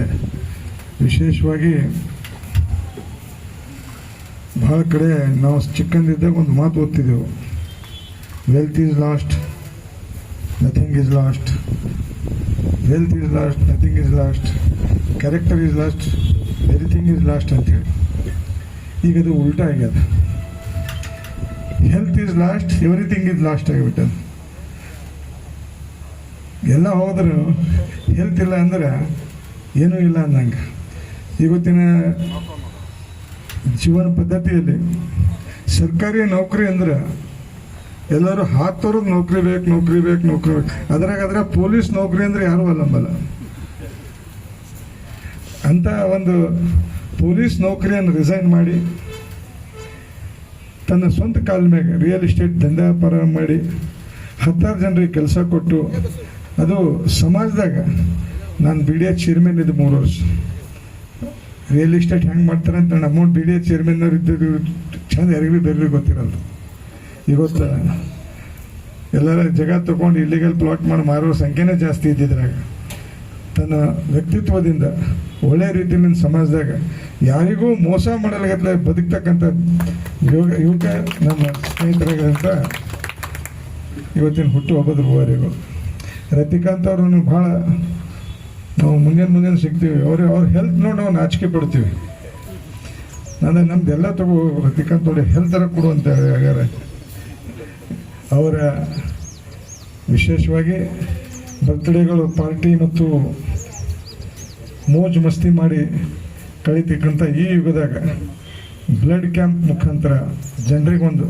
ಇದೆ. ವಿಶೇಷವಾಗಿ ಭಾಳ ಕಡೆ ನಾವು ಚಿಕ್ಕಂದಿದ್ದಾಗ ಒಂದು ಮಾತು ಓದ್ತಿದ್ದೆವು, wealth is lost, nothing is lost. Wealth is lost, nothing is lost, character is lost, everything is lost ಅಂತೇಳಿ. ಈಗ ಅದು ಉಲ್ಟಾ ಆಗ್ಯದ. Health is lost, everything is lost ಆಗಿಬಿಟ್ಟದ. ಎಲ್ಲ ಹೋದರೂ ಹೆಲ್ತ್ ಇಲ್ಲ ಅಂದ್ರೆ ಏನೂ ಇಲ್ಲ ಅಂದಂಗೆ. ಇವತ್ತಿನ ಜೀವನ ಪದ್ಧತಿಯಲ್ಲಿ ಸರ್ಕಾರಿ ನೌಕರಿ ಅಂದ್ರೆ ಎಲ್ಲರೂ ಹಾಕ್ತವ್ರದ್ದು ನೌಕರಿ ಬೇಕು. ಅದ್ರಾಗ ಪೊಲೀಸ್ ನೌಕರಿ ಅಂದ್ರೆ ಯಾರೂ ಅಲ್ಲಂಬಲ್ಲ. ಅಂತ ಒಂದು ಪೊಲೀಸ್ ನೌಕರಿಯನ್ನು ರಿಸೈನ್ ಮಾಡಿ ತನ್ನ ಸ್ವಂತ ಕಾಲ ಮ್ಯಾಗ ರಿಯಲ್ ಎಸ್ಟೇಟ್ ದಂಧೆ ವ್ಯಾಪಾರ ಮಾಡಿ 10 ಜನರಿಗೆ ಕೆಲಸ ಕೊಟ್ಟು, ಅದು ಸಮಾಜದಾಗ ನಾನು BDA ಚೇರ್ಮನ್ ಇದ್ದು 3 ವರ್ಷ. ರಿಯಲ್ ಎಸ್ಟೇಟ್ ಹೆಂಗೆ ಮಾಡ್ತಾರೆ ಅಂತ ನನ್ನ ಅಮೌಂಟ್ BDA ಚೇರ್ಮನ್ನವ್ರು ಇದ್ದು ಚಂದ ಯಾರಿಗೂ ಬೇರೆ ಗೊತ್ತಿರಲ್ಲ. ಇವತ್ತು ಎಲ್ಲರ ಜಗ ತಗೊಂಡು ಇಲ್ಲಿಗಲ್ ಪ್ಲಾಟ್ ಮಾಡಿ ಮಾರೋ ಸಂಖ್ಯೆನೇ ಜಾಸ್ತಿ ಇದ್ದಿದ್ರಾಗ ತನ್ನ ವ್ಯಕ್ತಿತ್ವದಿಂದ ಒಳ್ಳೆಯ ರೀತಿಯಲ್ಲಿ ಸಮಾಜದಾಗ ಯಾರಿಗೂ ಮೋಸ ಮಾಡಲಾಗತ್ಲೆ ಬದುಕ್ತಕ್ಕಂಥ ಯುವಕ ನಮ್ಮ ಸ್ನೇಹಿತರಾಗಂತ ಇವತ್ತಿನ ಹುಟ್ಟುಹಬ್ಬದ ರೂವಾರಿಗಳು. ರತಿಕಾಂತ್ ಅವ್ರನ್ನು ಭಾಳ ನಾವು ಮುಂಜಾನೆ ಸಿಗ್ತೀವಿ. ಅವ್ರ ಹೆಲ್ತ್ ನೋಡಿ ನಾವು ನಾಚಿಕೆ ಪಡ್ತೀವಿ. ನಮ್ದೆಲ್ಲ ತಗೋ ರತಿಕಾಂತ್ ನೋಡಿ ಹೆಲ್ತ್ ಥರ ಕೊಡು ಅಂತ ಹೇಳ್ಯಾರ. ಅವರ ವಿಶೇಷವಾಗಿ ಬರ್ತ್ಡೇಗಳು ಪಾರ್ಟಿ ಮತ್ತು ಮೋಜು ಮಸ್ತಿ ಮಾಡಿ ಕಳೀತಕ್ಕಂಥ ಈ ಯುಗದಾಗ ಬ್ಲಡ್ ಕ್ಯಾಂಪ್ ಮುಖಾಂತರ ಜನರಿಗೊಂದು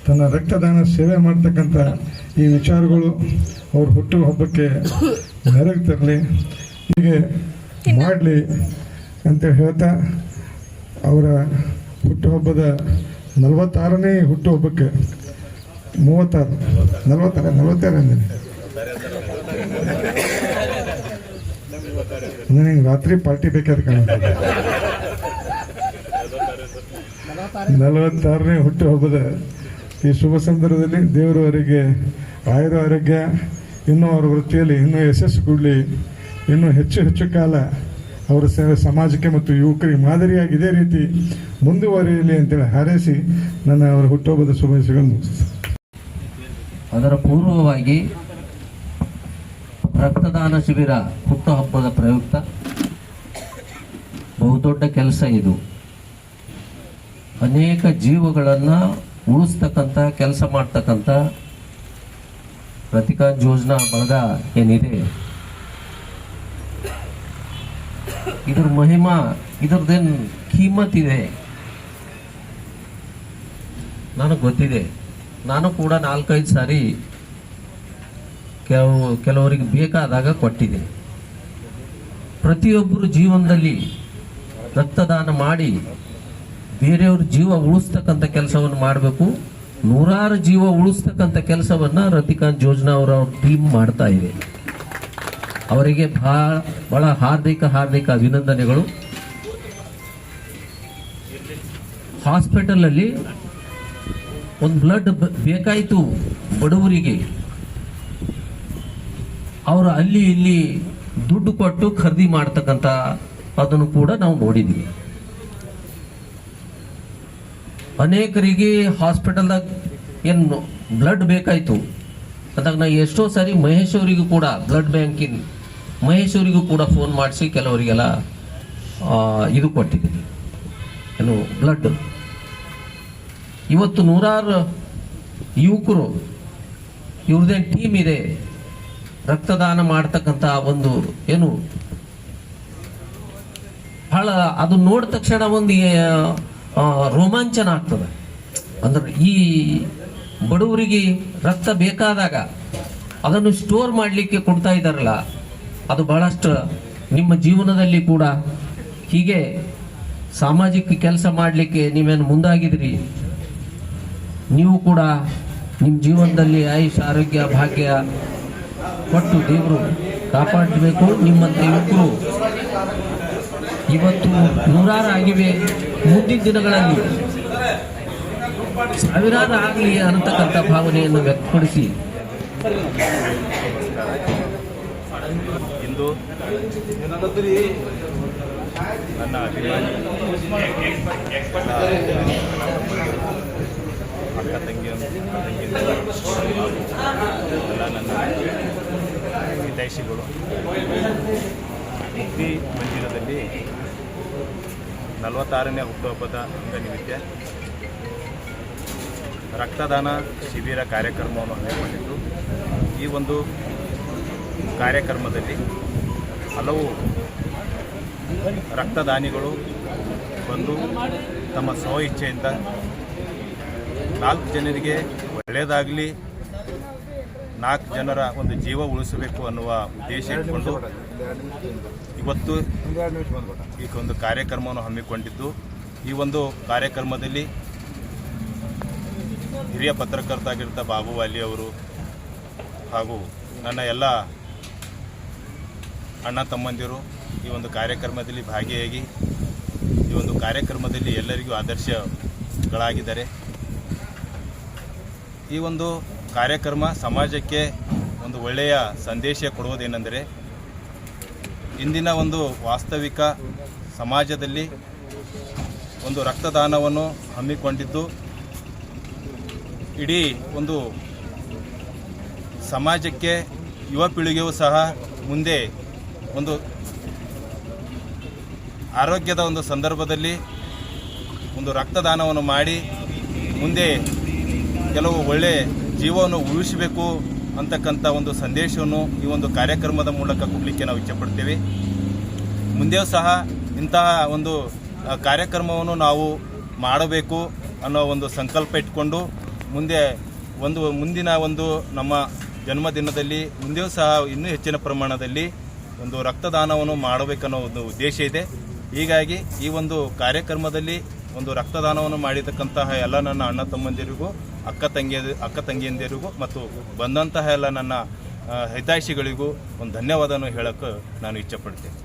ತನ್ನ ರಕ್ತದಾನ ಸೇವೆ ಮಾಡ್ತಕ್ಕಂಥ ಈ ವಿಚಾರಗಳು ಅವ್ರ ಹುಟ್ಟುಹಬ್ಬಕ್ಕೆ ನೆರವು ತರಲಿ, ಹೀಗೆ ಮಾಡಲಿ ಅಂತ ಹೇಳ್ತಾ ಅವರ ಹುಟ್ಟುಹಬ್ಬದ 46ನೇ ಹುಟ್ಟುಹಬ್ಬಕ್ಕೆ 46 ಅಂದಿನಿ. ನನಗೆ ರಾತ್ರಿ ಪಾರ್ಟಿ ಬೇಕಾದ ಕಾಣ. 46ನೇ ಹುಟ್ಟುಹಬ್ಬದ ಈ ಶುಭ ಸಂದರ್ಭದಲ್ಲಿ ದೇವರು ಅವರಿಗೆ ಆಯುರ ಆರೋಗ್ಯ, ಇನ್ನೂ ಅವರ ವೃತ್ತಿಯಲ್ಲಿ ಇನ್ನೂ ಯಶಸ್ಸು ಕೊಡಲಿ, ಇನ್ನೂ ಹೆಚ್ಚು ಕಾಲ ಅವರ ಸೇವೆ ಸಮಾಜಕ್ಕೆ ಮತ್ತು ಯುವಕರಿಗೆ ಮಾದರಿಯಾಗಿ ಇದೇ ರೀತಿ ಮುಂದುವರಿಯಲಿ ಅಂತೇಳಿ ಹಾರೈಸಿ ನನ್ನ ಅವರ ಹುಟ್ಟುಹಬ್ಬದ ಶುಭಾಶಯಗಳನ್ನು ಮುಗಿಸ್ತೀನಿ. ಅದರ ಪೂರ್ವವಾಗಿ ರಕ್ತದಾನ ಶಿಬಿರ ಹುಟ್ಟುಹಬ್ಬದ ಪ್ರಯುಕ್ತ ಬಹುದೊಡ್ಡ ಕೆಲಸ ಇದು. ಅನೇಕ ಜೀವಗಳನ್ನು ಉಳಿಸ್ತಕ್ಕಂಥ ಕೆಲಸ ಮಾಡ್ತಕ್ಕಂಥ ರತಿಕಾಂತ್ ಯೋಜನಾ ಬಳಗ ಏನಿದೆ, ಇದ್ರ ಮಹಿಮಾ, ಇದ್ರದ್ದೇನು ಕೀಮತ್ ಇದೆ ನನಗೆ ಗೊತ್ತಿದೆ. ನಾನು ಕೂಡ 4-5 ಸಾರಿ ಕೆಲವರಿಗೆ ಬೇಕಾದಾಗ ಕೊಟ್ಟಿದ್ದೀನಿ. ಪ್ರತಿಯೊಬ್ಬರು ಜೀವನದಲ್ಲಿ ರಕ್ತದಾನ ಮಾಡಿ ಬೇರೆಯವ್ರ ಜೀವ ಉಳಿಸ್ತಕ್ಕಂಥ ಕೆಲಸವನ್ನು ಮಾಡಬೇಕು. 100 ಜೀವ ಉಳಿಸ್ತಕ್ಕಂಥ ಕೆಲಸವನ್ನ ರತಿಕಾಂತ್ ಯೋಜನಾ ಅವರ ಟೀಮ್ ಮಾಡ್ತಾ ಇದೆ. ಅವರಿಗೆ ಬಹಳ ಹಾರ್ದಿಕ ಅಭಿನಂದನೆಗಳು. ಹಾಸ್ಪಿಟಲ್ ಅಲ್ಲಿ ಒಂದು ಬ್ಲಡ್ ಬೇಕಾಯಿತು ಬಡವರಿಗೆ, ಅವರು ಅಲ್ಲಿ ಇಲ್ಲಿ ದುಡ್ಡು ಕೊಟ್ಟು ಖರೀದಿ ಮಾಡ್ತಕ್ಕಂಥ ಅದನ್ನು ಕೂಡ ನಾವು ನೋಡಿದ್ವಿ. ಅನೇಕರಿಗೆ ಹಾಸ್ಪಿಟಲ್ದಾಗ ಏನು ಬ್ಲಡ್ ಬೇಕಾಯಿತು ಅಂದಾಗ ನಾ ಎಷ್ಟೋ ಸಾರಿ ಮಹೇಶ್ ಅವರಿಗೂ ಕೂಡ ಬ್ಲಡ್ ಬ್ಯಾಂಕಿನ ಮಹೇಶ್ ಅವರಿಗೂ ಕೂಡ ಫೋನ್ ಮಾಡಿಸಿ ಕೆಲವರಿಗೆಲ್ಲ ಇದು ಕೊಟ್ಟಿದ್ದೀನಿ, ಏನು ಬ್ಲಡ್. ಇವತ್ತು 100 ಯುವಕರು ಇವ್ರದೇ ಟೀಮ್ ಇದೆ, ರಕ್ತದಾನ ಮಾಡ್ತಕ್ಕಂಥ ಒಂದು ಏನು ಬಹಳ ಅದು ನೋಡಿದ ತಕ್ಷಣ ಒಂದು ರೋಮಾಂಚನ ಆಗ್ತದೆ. ಅಂದ್ರೆ ಈ ಬಡವರಿಗೆ ರಕ್ತ ಬೇಕಾದಾಗ ಅದನ್ನು ಸ್ಟೋರ್ ಮಾಡಲಿಕ್ಕೆ ಕೊಡ್ತಾ ಇದ್ದಾರಲ್ಲ, ಅದು ಬಹಳಷ್ಟು ನಿಮ್ಮ ಜೀವನದಲ್ಲಿ ಕೂಡ ಹೀಗೆ ಸಾಮಾಜಿಕ ಕೆಲಸ ಮಾಡಲಿಕ್ಕೆ ನೀವೇನು ಮುಂದಾಗಿದ್ರಿ. ನೀವು ಕೂಡ ನಿಮ್ಮ ಜೀವನದಲ್ಲಿ ಆಯುಷ್ ಆರೋಗ್ಯ ಭಾಗ್ಯ ಕೊಟ್ಟು ದೇವರು ಕಾಪಾಡಬೇಕು. ನಿಮ್ಮಂತ ಯುವಕರು ಇವತ್ತು 100 ಆಗಿವೆ, ಮುಂದಿನ ದಿನಗಳಲ್ಲಿ 1000 ಆಗಲಿ ಅನ್ನತಕ್ಕಂಥ ಭಾವನೆಯನ್ನು ವ್ಯಕ್ತಪಡಿಸಿ ಇಂದು ನನ್ನ ಅಭಿಮಾನಿ ಅಕ್ಕ ತಂಗಿಯರು ಎಲ್ಲ ನನ್ನ ಹಿತೈಷಿಗಳು ಮುಕ್ತಿ ಮಂದಿರದಲ್ಲಿ 46ನೇ ಹುಟ್ಟುಹಬ್ಬದ ನಿಮಿತ್ತ ರಕ್ತದಾನ ಶಿಬಿರ ಕಾರ್ಯಕ್ರಮವನ್ನು ಹಮ್ಮಿಕೊಂಡಿದ್ದು, ಈ ಒಂದು ಕಾರ್ಯಕ್ರಮದಲ್ಲಿ ಹಲವು ರಕ್ತದಾನಿಗಳು ಬಂದು ತಮ್ಮ ಸ್ವ ಇಚ್ಛೆಯಿಂದ 4 ಜನರಿಗೆ ಒಳ್ಳೆಯದಾಗಲಿ, 4 ಜನರ ಒಂದು ಜೀವ ಉಳಿಸಬೇಕು ಅನ್ನುವ ಉದ್ದೇಶ ಇಟ್ಕೊಂಡು ಇವತ್ತು ಈ ಒಂದು ಕಾರ್ಯಕ್ರಮವನ್ನು ಹಮ್ಮಿಕೊಂಡಿದ್ದು, ಈ ಒಂದು ಕಾರ್ಯಕ್ರಮದಲ್ಲಿ ಹಿರಿಯ ಪತ್ರಕರ್ತರಾಗಿದ್ದ ಬಾಬು ವಾಲಿ ಅವರು ಹಾಗೂ ನನ್ನ ಎಲ್ಲ ಅಣ್ಣ ತಮ್ಮಂದಿರು ಈ ಒಂದು ಕಾರ್ಯಕ್ರಮದಲ್ಲಿ ಭಾಗಿಯಾಗಿ ಈ ಒಂದು ಕಾರ್ಯಕ್ರಮದಲ್ಲಿ ಎಲ್ಲರಿಗೂ ಆದರ್ಶಗಳಾಗಿದ್ದಾರೆ. ಈ ಒಂದು ಕಾರ್ಯಕ್ರಮ ಸಮಾಜಕ್ಕೆ ಒಂದು ಒಳ್ಳೆಯ ಸಂದೇಶ ಕೊಡುವುದೇನೆಂದರೆ, ಇಂದಿನ ಒಂದು ವಾಸ್ತವಿಕ ಸಮಾಜದಲ್ಲಿ ಒಂದು ರಕ್ತದಾನವನ್ನು ಹಮ್ಮಿಕೊಂಡಿದ್ದು ಇಡೀ ಒಂದು ಸಮಾಜಕ್ಕೆ, ಯುವ ಪೀಳಿಗೆಯೂ ಸಹ ಮುಂದೆ ಒಂದು ಆರೋಗ್ಯದ ಒಂದು ಸಂದರ್ಭದಲ್ಲಿ ಒಂದು ರಕ್ತದಾನವನ್ನು ಮಾಡಿ ಮುಂದೆ ಕೆಲವು ಒಳ್ಳೆಯ ಜೀವವನ್ನು ಉಳಿಸಬೇಕು ಅಂತಕ್ಕಂಥ ಒಂದು ಸಂದೇಶವನ್ನು ಈ ಒಂದು ಕಾರ್ಯಕ್ರಮದ ಮೂಲಕ ಕೊಡಲಿಕ್ಕೆ ನಾವು ಇಚ್ಛೆಪಡ್ತೇವೆ. ಮುಂದೆಯೂ ಸಹ ಇಂತಹ ಒಂದು ಕಾರ್ಯಕ್ರಮವನ್ನು ನಾವು ಮಾಡಬೇಕು ಅನ್ನೋ ಒಂದು ಸಂಕಲ್ಪ ಇಟ್ಕೊಂಡು ಮುಂದಿನ ಒಂದು ನಮ್ಮ ಜನ್ಮದಿನದಲ್ಲಿ ಮುಂದೆಯೂ ಸಹ ಇನ್ನೂ ಹೆಚ್ಚಿನ ಪ್ರಮಾಣದಲ್ಲಿ ಒಂದು ರಕ್ತದಾನವನ್ನು ಮಾಡಬೇಕನ್ನೋ ಒಂದು ಉದ್ದೇಶ ಇದೆ. ಹೀಗಾಗಿ ಈ ಒಂದು ಕಾರ್ಯಕ್ರಮದಲ್ಲಿ ಒಂದು ರಕ್ತದಾನವನ್ನು ಮಾಡಿರ್ತಕ್ಕಂತಹ ಎಲ್ಲ ನನ್ನ ಅಣ್ಣ ತಮ್ಮಂದಿರಿಗೂ, ಅಕ್ಕ ತಂಗಿಯಂದಿರಿಗೂ ಮತ್ತು ಬಂದಂತಹ ಎಲ್ಲ ನನ್ನ ಹಿತೈಷಿಗಳಿಗೂ ಒಂದು ಧನ್ಯವಾದವನ್ನು ಹೇಳೋಕ್ಕೆ ನಾನು ಇಚ್ಛೆಪಡ್ತೇನೆ.